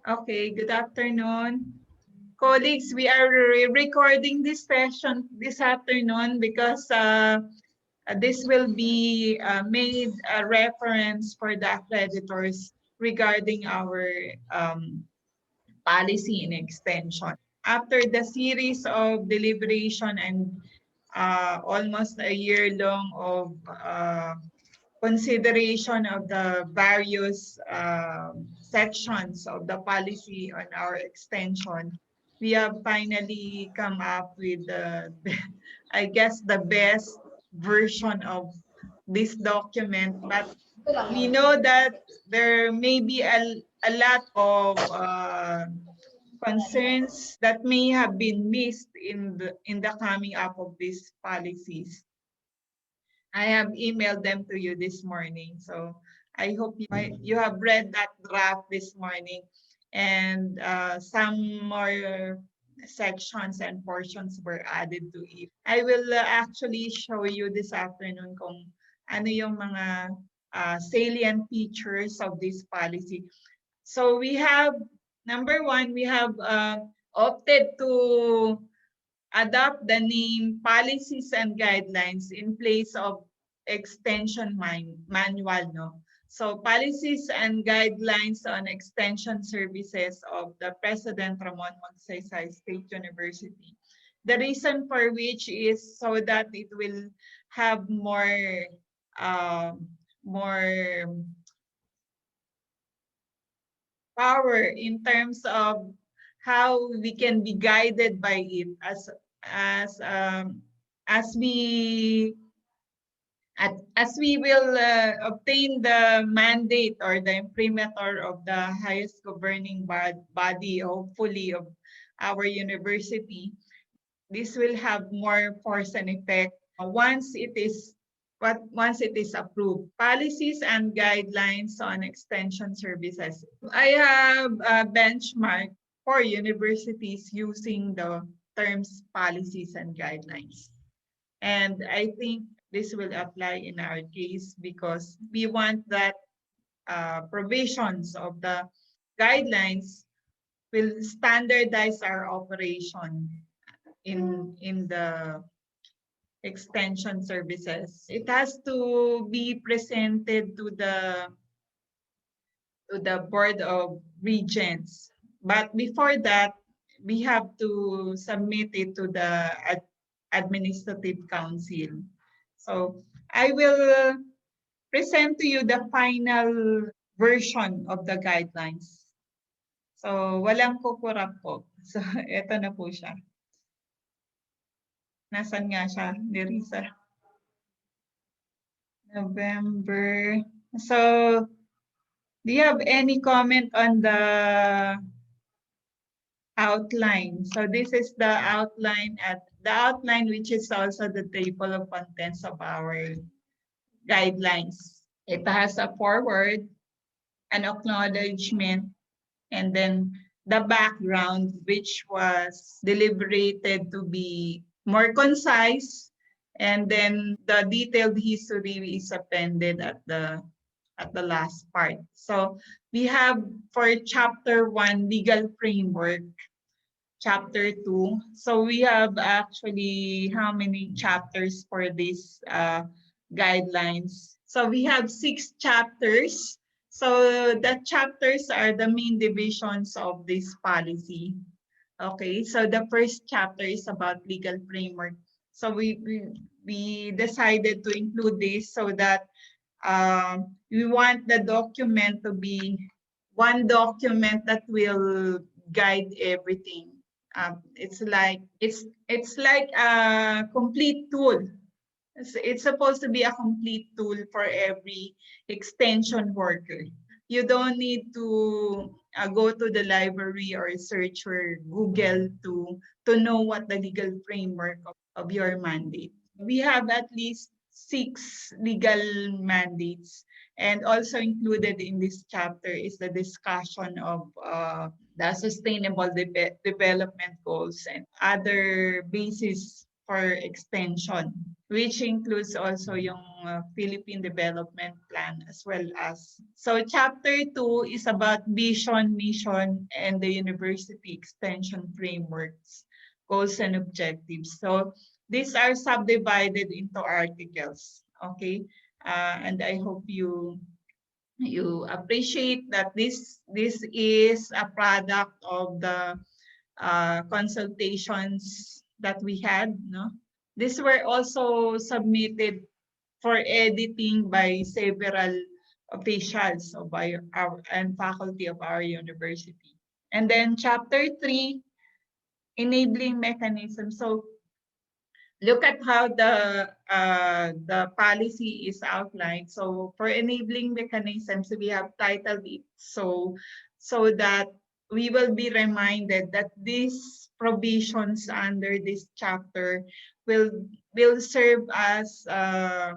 Okay, good afternoon. Colleagues, we are recording this session this afternoon because this will be made a reference for the accreditors regarding our policy and extension. After the series of deliberation and almost a year long of consideration of the various sections of the policy on our extension, we have finally come up with I guess, the best version of this document. But we know that there may be a lot of concerns that may have been missed in the coming up of these policies. I have emailed them to you this morning. So I hope you have read that draft this morning, and some more sections and portions were added to it. I will actually show you this afternoon kung ano yung mga salient features of this policy. So we have, number one, we have opted to adopt the name policies and guidelines in place of extension manual, no? So policies and guidelines on extension services of the President Ramon Magsaysay State University. The reason for which is so that it will have more power in terms of how we can be guided by it as um, as we as we will obtain the mandate or the imprimatur of the highest governing body, hopefully, of our university. This will have more force and effect once it is approved. Policies and guidelines on extension services. I have a benchmark for universities using the terms policies and guidelines. And I think this will apply in our case because we want that provisions of the guidelines will standardize our operation in the extension services. It has to be presented to the Board of Regents. But before that, we have to submit it to the Administrative Council. So I will present to you the final version of the guidelines. So walang kukurap po. So ito na po siya. Nasaan nga siya, Nerissa? November. So do you have any comment on the outline? So this is the outline which is also the table of contents of our guidelines. It has a foreword, an acknowledgement, and then the background, which was deliberated to be more concise, and then the detailed history is appended at the last part. So we have for chapter 1, legal framework, chapter 2. So we have actually how many chapters for these guidelines? So we have 6 chapters. So the chapters are the main divisions of this policy. Okay, so the first chapter is about legal framework. So we decided to include this so that we want the document to be one document that will guide everything. It's like a complete tool. It's supposed to be a complete tool for every extension worker. You don't need to go to the library or search or Google to know what the legal framework of your mandate. We have at least 6 legal mandates, and also included in this chapter is the discussion of the sustainable development goals and other basis for extension, which includes also yung Philippine Development Plan as well as. So chapter 2 is about vision, mission, and the university extension frameworks, goals and objectives. So these are subdivided into articles, okay? And I hope you appreciate that this is a product of the consultations that we had, no? These were also submitted for editing by several officials of our and faculty of our university. And then chapter 3, enabling mechanism. So look at how the policy is outlined. So for enabling mechanisms, we have titled it so that we will be reminded that these provisions under this chapter will serve as uh,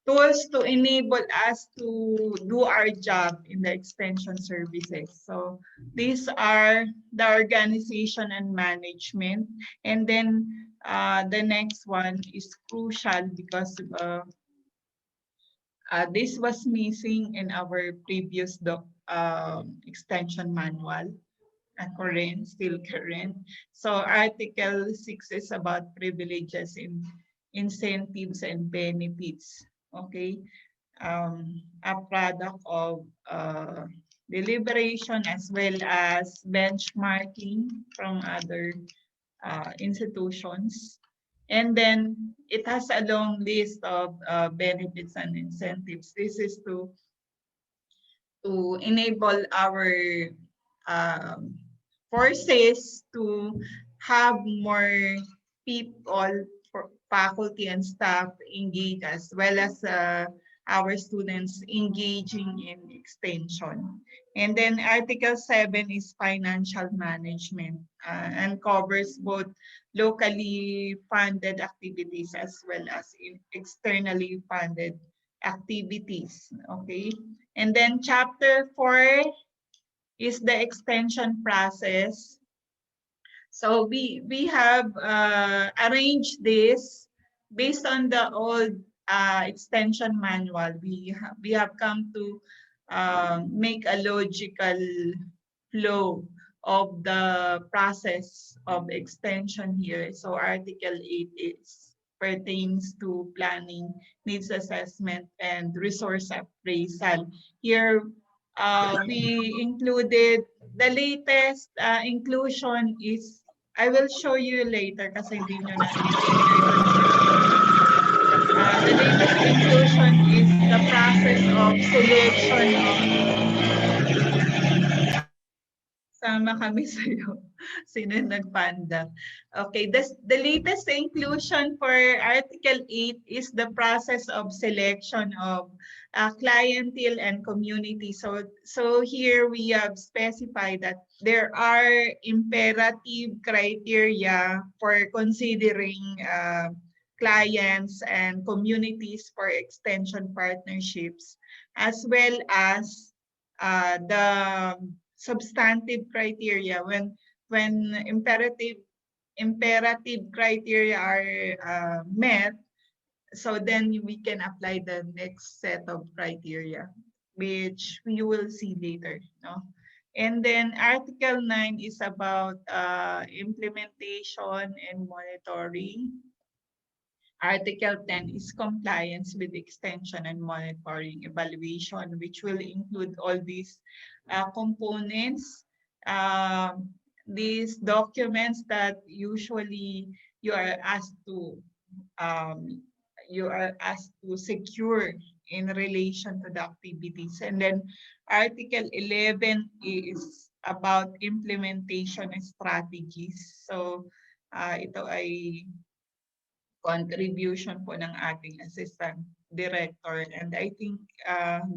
tools to enable us to do our job in the extension services. So these are the organization and management. And then the next one is crucial because this was missing in our previous extension manual. Current, still current. So Article 6 is about privileges, incentives, and benefits. Okay, a product of deliberation as well as benchmarking from other institutions. And then it has a long list of benefits and incentives. This is to enable our um, forces to have more people, faculty and staff engaged, as well as our students engaging in extension. And then Article 7 is financial management and covers both locally funded activities as well as externally funded activities. Okay. And then chapter 4 is the extension process. So we have arranged this based on the old extension manual. We have come to make a logical flow of the process of extension here. So Article 8 is pertains to planning, needs assessment, and resource appraisal. Here, we included the latest inclusion is, I will show you later kasi hindi nyo na-encounter dun sa the latest inclusion is the process of selection of. Sama kami sa'yo. Sino nagpanda? Okay, the latest inclusion for Article 8 is the process of selection of clientele and community. So here we have specified that there are imperative criteria for considering clients and communities for extension partnerships, as well as the substantive criteria. When imperative criteria are met, so then we can apply the next set of criteria, which we will see later, no? And then Article 9 is about implementation and monitoring. Article 10 is compliance with extension and monitoring evaluation, which will include all these components. These documents that usually you are asked to secure in relation to the activities. And then Article 11 is about implementation strategies. So ito ay contribution po ng ating assistant director, and I think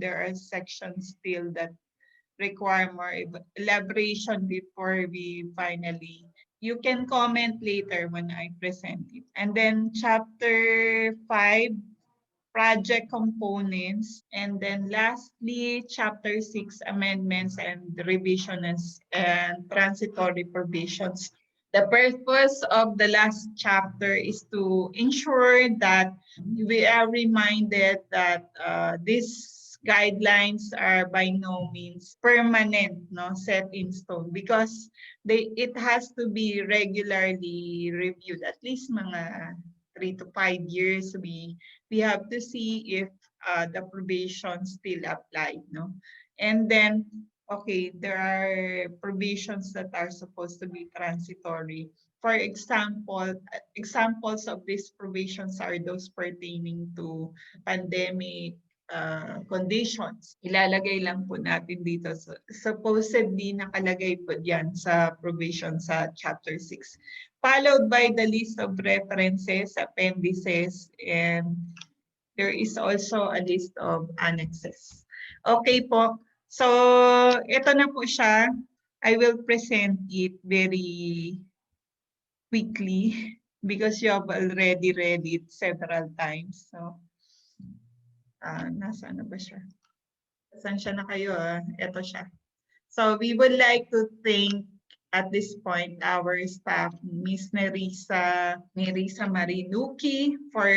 there are sections still that require more elaboration before we finally, you can comment later when I present it. And then chapter 5, project components, and then lastly chapter 6, amendments and revisions and transitory provisions. The purpose of the last chapter is to ensure that we are reminded that these guidelines are by no means permanent, no, set in stone, because it has to be regularly reviewed, at least mga 3 to 5 years. We have to see if the probation still applied, no, and then okay, there are provisions that are supposed to be transitory. For example, examples of these provisions are those pertaining to pandemic conditions. Ilalagay lang po natin dito. So, supposedly nakalagay po diyan sa provision sa Chapter 6. Followed by the list of references, appendices, and there is also a list of annexes. Okay po. So, ito na po siya. I will present it very quickly because you have already read it several times. So, nasaan na ba siya? Saan siya na kayo? Ito siya. So, we would like to thank at this point our staff, Miss Nerissa Marinuki, for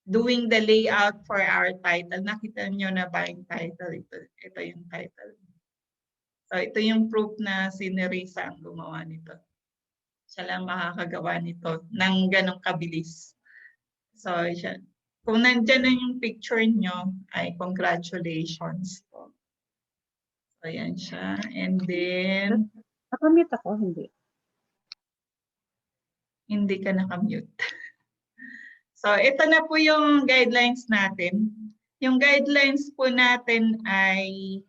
doing the layout for our title. Nakita nyo na ba yung title? Ito yung title. So, ito yung proof na si Nerissa ang gumawa nito. Siya lang makakagawa nito ng ganong kabilis. So, siya. Kung nandyan na yung picture nyo, ay congratulations po. So, yan siya. And then, Nakamute ako, hindi. Hindi ka nakamute. So, ito na po yung guidelines natin. Yung guidelines po natin ay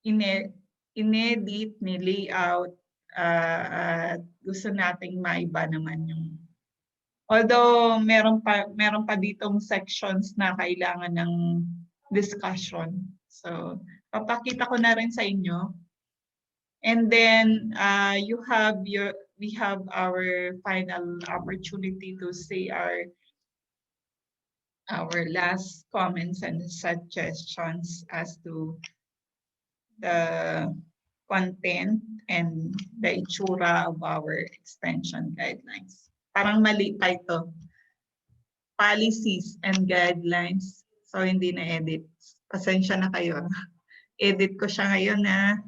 inedit, ni-layout, at gusto nating maiba naman yung. Although, meron pa ditong sections na kailangan ng discussion. So, papakita ko na rin sa inyo. And then we have our final opportunity to say our last comments and suggestions as to the content and the itsura of our extension guidelines. Parang mali pa ito. Policies and guidelines. So hindi na edit. Pasensya na kayo. Edit ko siya ngayon na.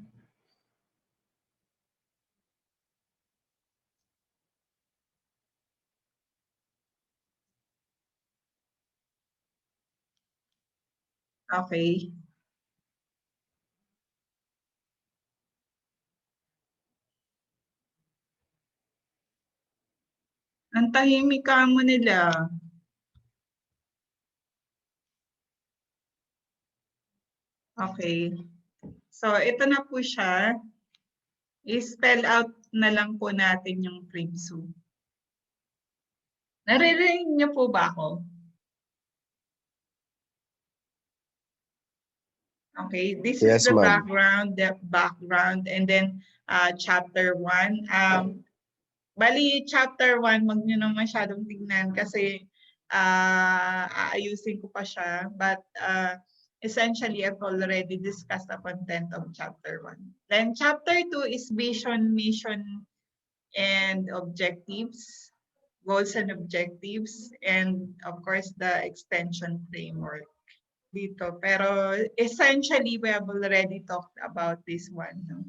Okay. Ang tahimik ka mo nila. Okay. So, ito na po siya. I-spell out na lang po natin yung PRMSU. Naririnig niyo po ba ako? Okay, this is the background, and then chapter 1. Bali, chapter 1, wag niyo na masyadong tignan kasi aayusin ko pa siya. But essentially, I've already discussed the content of chapter 1. Then chapter 2 is vision, mission, and objectives, goals and objectives, and of course, the extension framework. Dito. Pero essentially, we have already talked about this one. No?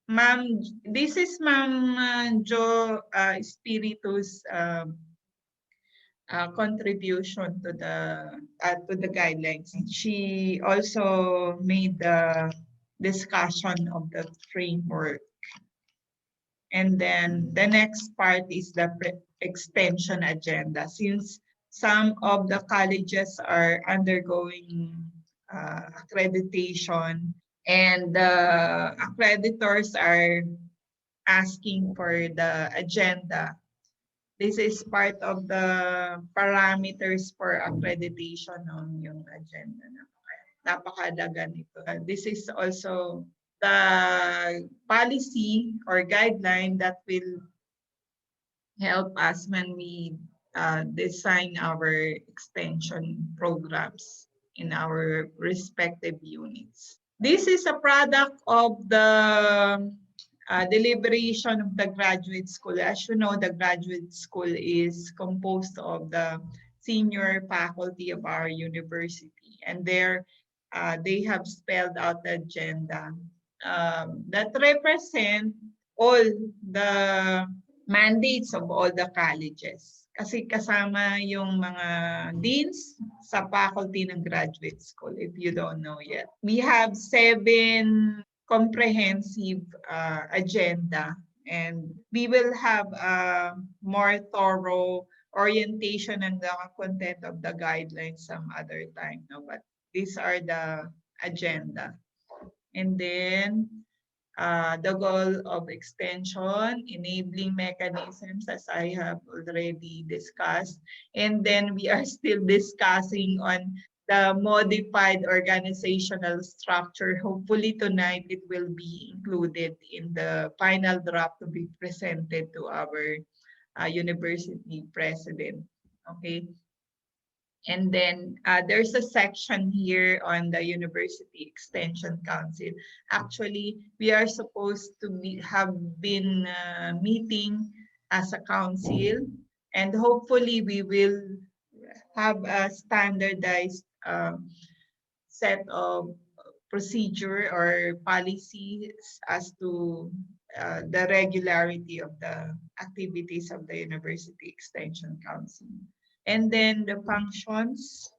Ma'am, this is Ma'am Jo Espiritu's contribution to the guidelines. She also made the discussion of the framework. And then the next part is the extension agenda. Since some of the colleges are undergoing accreditation, and the accreditors are asking for the agenda. This is part of the parameters for accreditation on yung agenda. Napakahalaga nito. This is also the policy or guideline that will help us when we design our extension programs in our respective units. This is a product of the deliberation of the graduate school. As you know, the graduate school is composed of the senior faculty of our university, and there they have spelled out the agenda that represent all the mandates of all the colleges. Kasi kasama yung mga deans sa faculty ng graduate school, if you don't know yet. We have 7 comprehensive agenda, and we will have a more thorough orientation on the content of the guidelines some other time. No? But these are the agenda. And then the goal of extension, enabling mechanisms, as I have already discussed. And then we are still discussing on the modified organizational structure. Hopefully tonight it will be included in the final draft to be presented to our university president. Okay. And then there's a section here on the University Extension Council. Actually, we are supposed to have been meeting as a council, and hopefully we will have a standardized set of procedure or policies as to the regularity of the activities of the University Extension Council. And then the functions,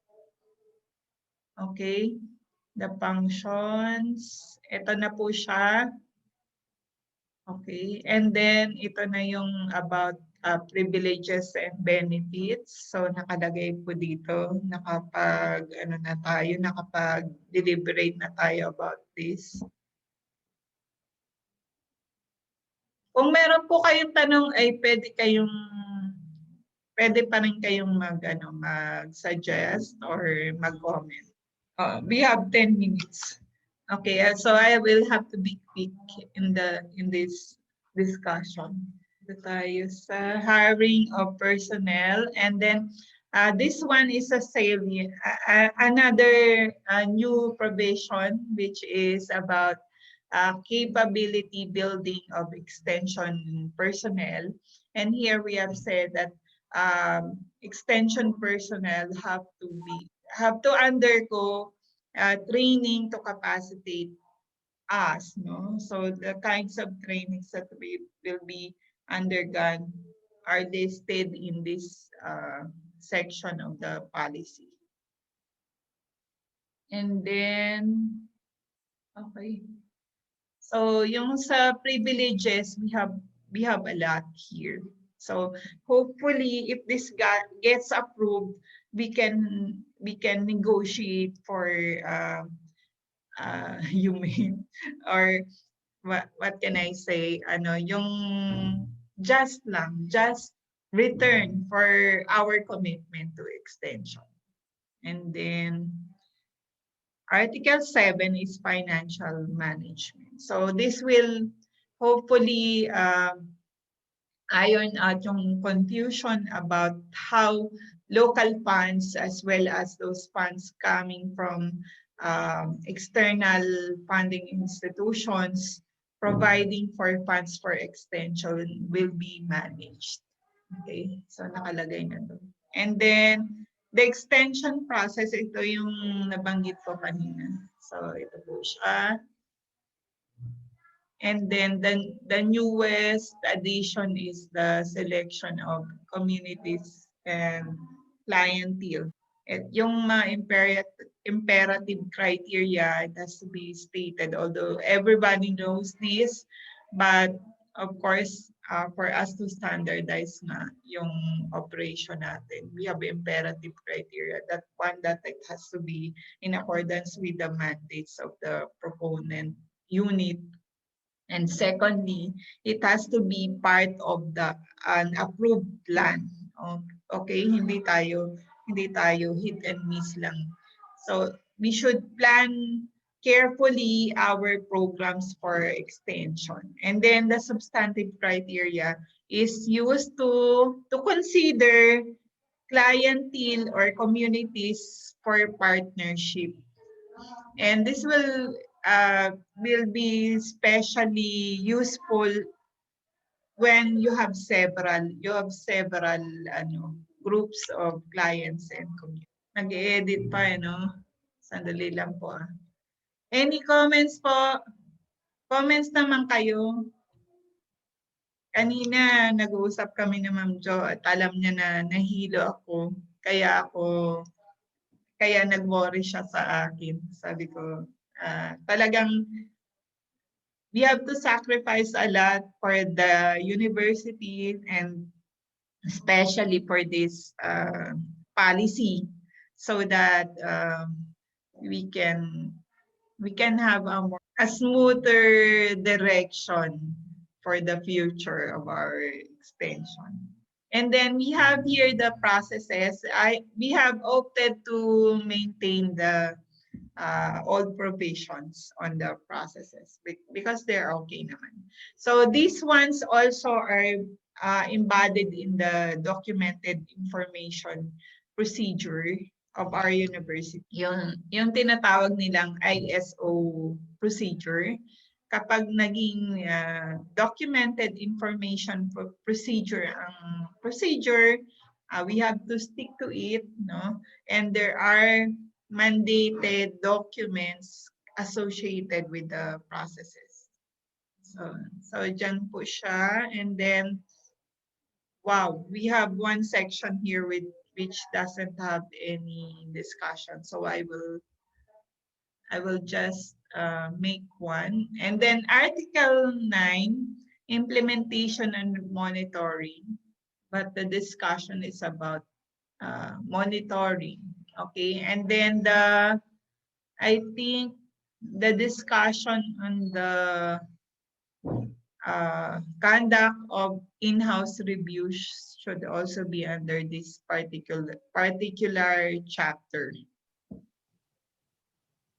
okay, the functions, ito na po siya. Okay, and then ito na yung about privileges and benefits. So nakalagay po dito, nakapag-deliberate na tayo about this. Kung meron po kayong tanong ay pwede pa rin kayong mag-suggest or mag-comment. We have 10 minutes. Okay, so I will have to be quick in this discussion. Tayo sa hiring of personnel, and then this one is a salient, another new provision which is about capability building of extension personnel. And here we have said that extension personnel have to undergo training to capacitate us, no? So the kinds of trainings that will be undergone are listed in this section of the policy. And then, okay. So yung sa privileges, we have a lot here. So hopefully, if this gets approved, we can negotiate for humane, or what can I say? Yung just return for our commitment to extension. And then Article 7 is financial management. So this will hopefully iron out yung confusion about how local funds as well as those funds coming from external funding institutions providing for funds for extension will be managed. Okay, so nakalagay na doon. And then the extension process, ito yung nabanggit ko kanina. So ito po siya. And then the newest addition is the selection of communities and clientele. At yung mga imperative criteria, it has to be stated, although everybody knows this, but of course, for us to standardize nga yung operation natin, we have imperative criteria. That one that it has to be in accordance with the mandates of the proponent unit. And secondly, it has to be part of an approved plan. Okay, hindi tayo hit and miss lang. So we should plan carefully our programs for extension. And then the substantive criteria is used to consider clientele or communities for partnership. And this will will be especially useful when you have several groups of clients and community. Nag-edit pa Sandali lang po. Any comments po? Comments naman kayo. Kanina nag-uusap kami ni Ma'am Jo at alam niya na nahilo ako. Kaya nag-worry siya sa akin. Sabi ko, talagang we have to sacrifice a lot for the university and especially for this policy so that we can have a smoother direction for the future of our extension. And then we have here the processes. We have opted to maintain the old provisions on the processes because they're okay naman. So these ones also are embodied in the documented information procedure of our university. Yung tinatawag nilang ISO procedure. Kapag naging documented information procedure ang procedure, we have to stick to it, and there are mandated documents associated with the processes. So dyan po siya. And then, wow, we have one section here which doesn't have any discussion. So I will just make one. And then Article 9, implementation and monitoring. But the discussion is about monitoring. Okay, and then I think the discussion on the conduct of in-house reviews should also be under this particular chapter.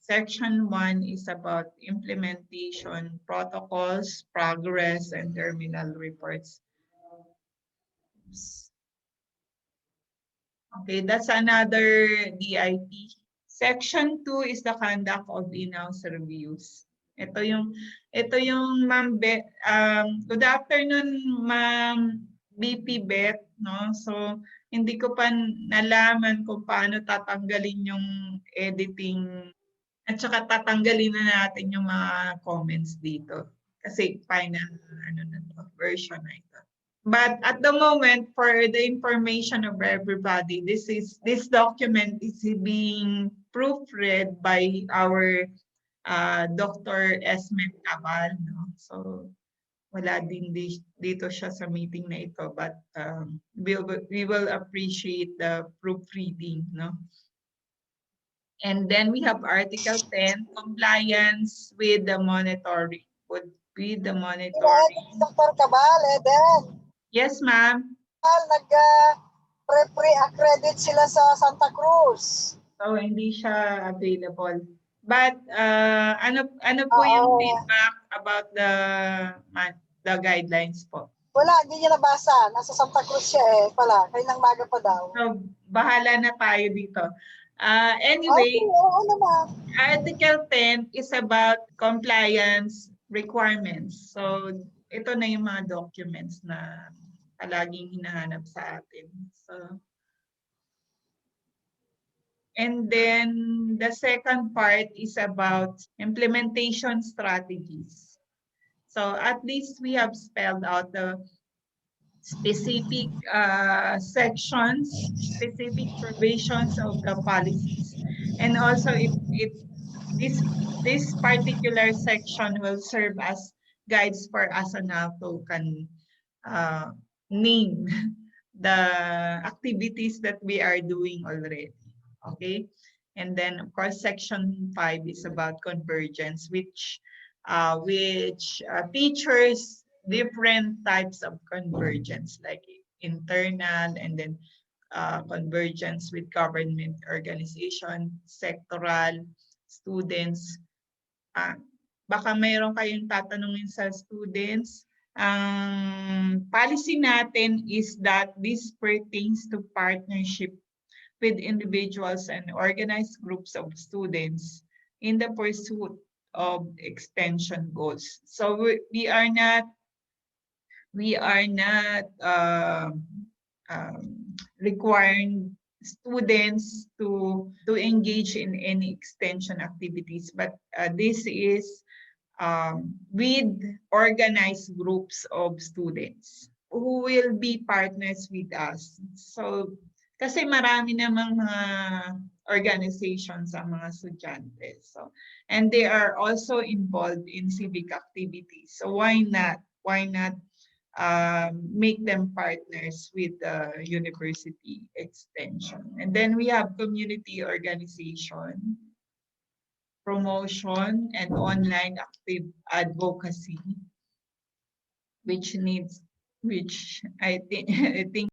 Section 1 is about implementation, protocols, progress, and terminal reports. Okay, that's another DIP. Section 2 is the conduct of in-house reviews. Ito yung Ma'am good afternoon Ma'am BP Bet, So hindi ko pa nalaman kung paano tatanggalin yung editing at saka tatanggalin na natin yung mga comments dito kasi final version na ito. But at the moment, for the information of everybody, this document is being proofread by our Dr. Esme Cabal. So wala din dito siya sa meeting na ito, but we will appreciate the proofreading. And then we have Article 10, compliance with the monitoring. With the monitoring. Dr. Cabal, Eden. Yes, ma'am. Nag-pre-accredit sila sa Santa Cruz. So, hindi siya available. But, ano po yung feedback about the guidelines po? Wala, hindi niya nabasa. Nasa Santa Cruz siya pala. Kaninang maga pa daw. So, bahala na tayo dito. Anyway, Article 10 is about compliance requirements. So, ito na yung mga documents na palaging hinahanap sa atin. So, and then the second part is about implementation strategies. So at least we have spelled out the specific sections, specific provisions of the policies. And also this particular section will serve as guides for us on how to name the activities that we are doing already. Okay, and then of course section 5 is about convergence, which features different types of convergence, like internal and then convergence with government organization, sectoral, students. Baka mayroon kayong tatanungin sa students. Ang policy natin is that this pertains to partnership with individuals and organized groups of students in the pursuit of extension goals. So we are not requiring students to engage in any extension activities, but this is with organized groups of students who will be partners with us. So, kasi marami namang mga organizations ang mga estudyante. So, and they are also involved in civic activities. So why not? Why not make them partners with the university extension? And then we have community organization, promotion, and online active advocacy, which I think